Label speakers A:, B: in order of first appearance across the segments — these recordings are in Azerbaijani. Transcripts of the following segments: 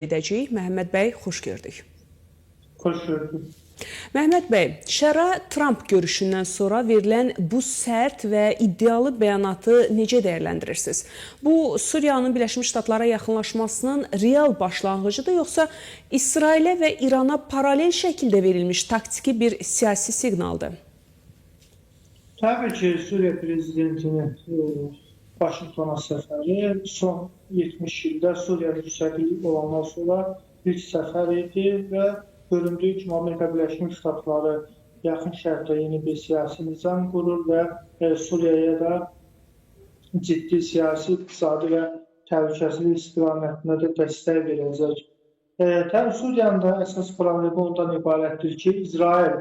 A: edəcəyik. Məhəmməd bəy, xoş gördük.
B: Xoş gördük.
A: Məhəmməd bəy, Şara-Tramp görüşündən sonra verilən bu sərt və iddialı bəyanatı necə dəyərləndirirsiniz? Bu, Suriyanın Birləşmiş Ştatlara yaxınlaşmasının real başlanğıcıdır, yoxsa İsrailə və İrana paralel şəkildə verilmiş taktiki bir siyasi siqnaldır?
B: Təbii ki, Suriya prezidentinin Vaşinqtona səfəri son 70 ildə Suriyada yüksəklik olandan sonra ilk səfər idi və göründüyü kimi Amerika Birləşmiş Ştatları yaxın şərqdə yeni bir siyasi nizam qurur və Suriyaya da ciddi siyasi, iqtisadi və təhlükəsizlik istiqamətində də dəstək verəcək. Təbii Suriyanın da əsas problemi ondan ibarətdir ki, İsrail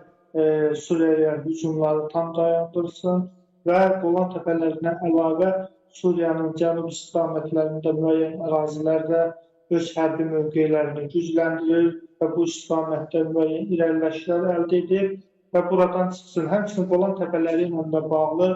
B: Suriyaya hücumları tam dayandırsın və Qolan təpələrinə əlavə Suriyanın cənub istiqamətlərində müəyyən ərazilərdə öz hərbi mövqelərini gücləndirir və bu istiqamətdə müəyyən irəliləyişlər əldə edir və buradan çıxsın. Həmçinin Qolan təpələri ilə də bağlı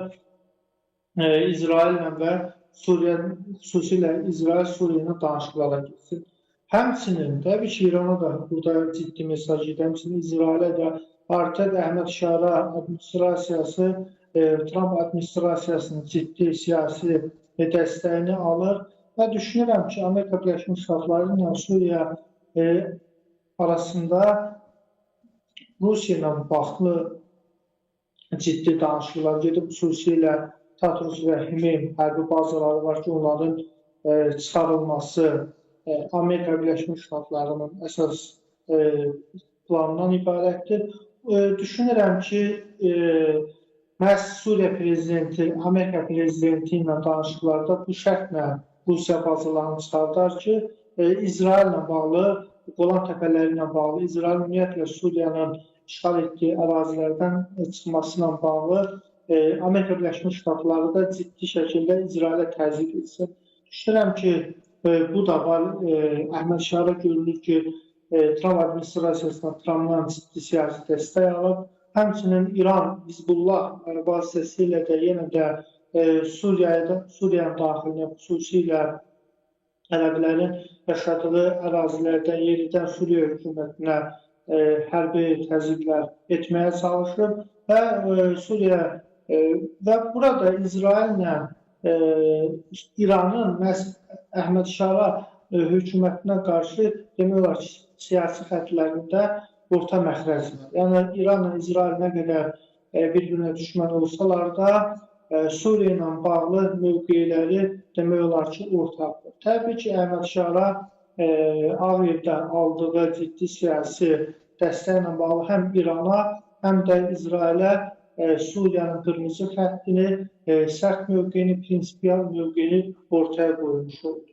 B: İsraillə və Suriya, xüsusilə İsrail Suriyana danışıqlara getsin. Həmçinin, təbii ki, İrana da burada ciddi mesaj gedir. Həmçinin İsrailə də artıq Əhməd Şara administrasiyası, Trump administrasiyasının ciddi siyasi dəstəyini alır və düşünürəm ki, Amerika Birləşmiş Ştatları ilə Suriya arasında Rusiya ilə bağlı ciddi danışıqlar gedib, xüsusilə Tatrus və Himeym hərbi bazaları var ki, onların çıxarılması Amerika Birləşmiş Ştatlarının əsas planından ibarətdir. Düşünürəm ki, məhz Suriya prezidenti, Amerika prezidenti ilə danışıqlarda bu şərtlə Rusiya bazalarını çıxardar ki, İsraillə bağlı, Qolan təpələri ilə bağlı, İsrail ümumiyyətlə Suriyanın işğal etdiyi ərazilərdən çıxmasıyla bağlı Amerika Birləşmiş Ştatları da ciddi şəkildə İsrailə təzyiq etsin. Düşünürəm ki, bu da var. Əhməd Şara görülür ki, Trump administrasiyasından Trumpdan ciddi siyasi dəstək alıb. Həmçinin İran, Hizbullah vasitəsilə də yenə də Suriyanın daxilinə, xüsusilə Ərəblərin yaşadığı ərazilərdən yenidən Suriya hökumətinə hərbi təzyiqlər etməyə çalışır və burada İsraillə İranın məhz Əhməd Şara hökumətinə qarşı demək olar ki, siyasi xətlərində orta məxrəc var. Yəni İranla İsrail nə qədər bir-birinə düşmən olsalar da Suriya ilə bağlı mövqeləri demək olar ki, ortaqdır. Təbii ki, Əhməd Şara Ağ Evdən aldığı ciddi siyasi dəstəklə bağlı həm İrana, həm də İsrailə Suriyanın qırmızı xəttini, sərt mövqeyini, prinsipial mövqeyini ortaya qoymuş oldu.